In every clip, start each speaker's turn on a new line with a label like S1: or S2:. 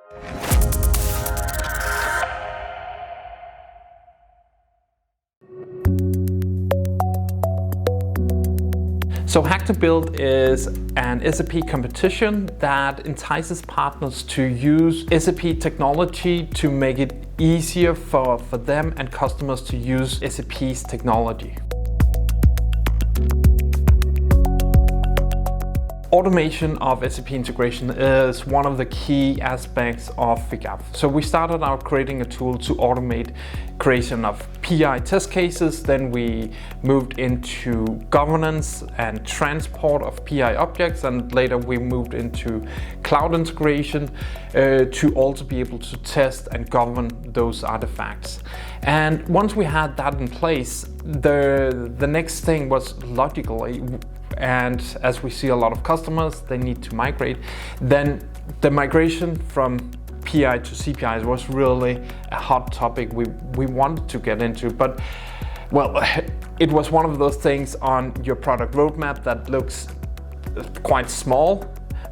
S1: So Hack2Build is an SAP competition that entices partners to use SAP technology to make it easier for them and customers to use SAP's technology. Automation of SAP integration is one of the key aspects of Figaf. So we started out creating a tool to automate creation of PI test cases, then we moved into governance and transport of PI objects, and later we moved into cloud integration to also be able to test and govern those artifacts. And once we had that in place, the next thing was logically, and as we see a lot of customers, they need to migrate, then the migration from PI to CPI was really a hot topic we wanted to get into. But well, it was one of those things on your product roadmap that looks quite small,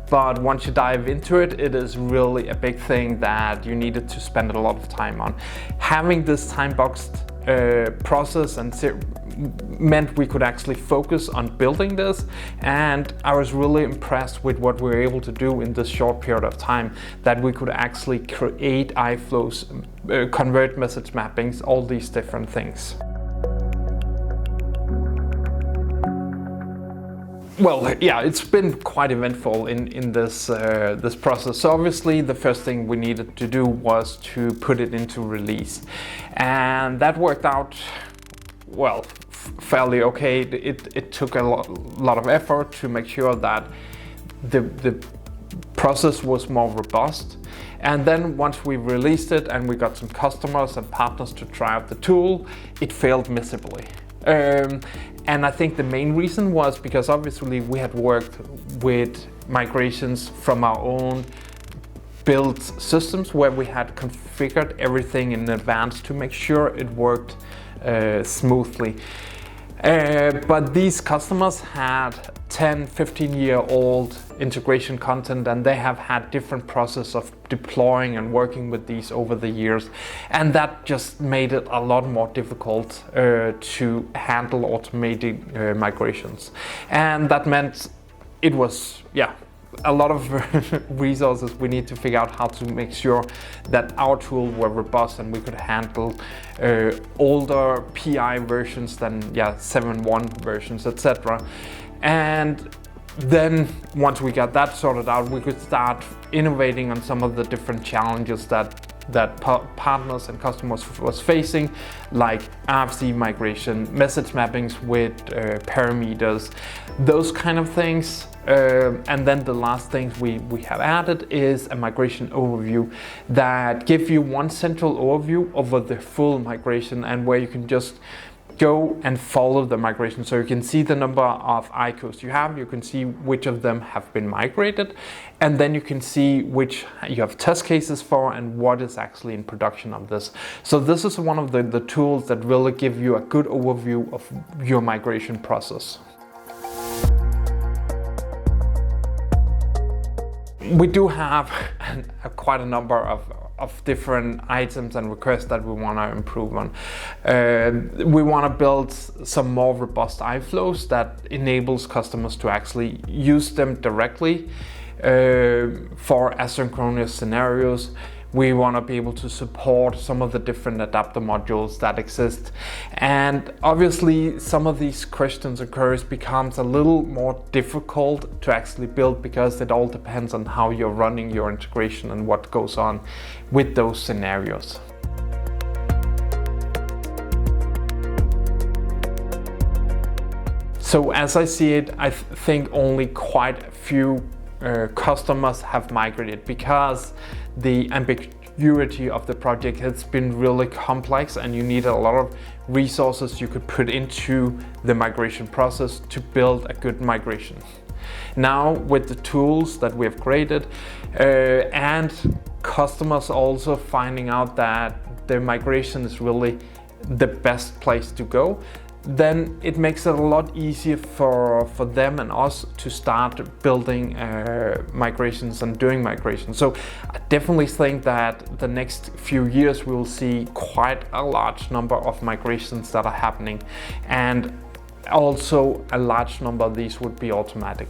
S1: but once you dive into it, it is really a big thing that you needed to spend a lot of time on. Having this time-boxed process and meant we could actually focus on building this, and I was really impressed with what we were able to do in this short period of time, that we could actually create iFlows, convert message mappings, all these different things. Well, yeah, it's been quite eventful in this this process. So obviously the first thing we needed to do was to put it into release, and that worked out, well, fairly okay. It took a lot of effort to make sure that the process was more robust. And then once we released it and we got some customers and partners to try out the tool, it failed miserably. And I think the main reason was because obviously we had worked with migrations from our own built systems where we had configured everything in advance to make sure it worked smoothly. But these customers had 10, 15-year-old integration content, and they have had different process of deploying and working with these over the years. And that just made it a lot more difficult to handle automated migrations. And that meant it was, yeah, a lot of resources we need to figure out how to make sure that our tool were robust and we could handle older PI versions than 7.1 versions, etc. And then once we got that sorted out, we could start innovating on some of the different challenges that partners and customers was facing, like RFC migration, message mappings with parameters, those kind of things. And then the last thing we have added is a migration overview that gives you one central overview over the full migration, and where you can just go and follow the migration. So you can see the number of ICOs you have, you can see which of them have been migrated, and then you can see which you have test cases for and what is actually in production of this. So this is one of the tools that really give you a good overview of your migration process. We do have quite a number of different items and requests that we want to improve on. We want to build some more robust iFlows that enables customers to actually use them directly for asynchronous scenarios. We want to be able to support some of the different adapter modules that exist. And obviously some of these questions and queries becomes a little more difficult to actually build, because it all depends on how you're running your integration and what goes on with those scenarios. So as I see it, I think only quite a few customers have migrated, because the ambiguity of the project has been really complex and you need a lot of resources you could put into the migration process to build a good migration. Now with the tools that we have created and customers also finding out that the migration is really the best place to go, then it makes it a lot easier for them and us to start building migrations and doing migrations. So I definitely think that the next few years we will see quite a large number of migrations that are happening, and also a large number of these would be automatic.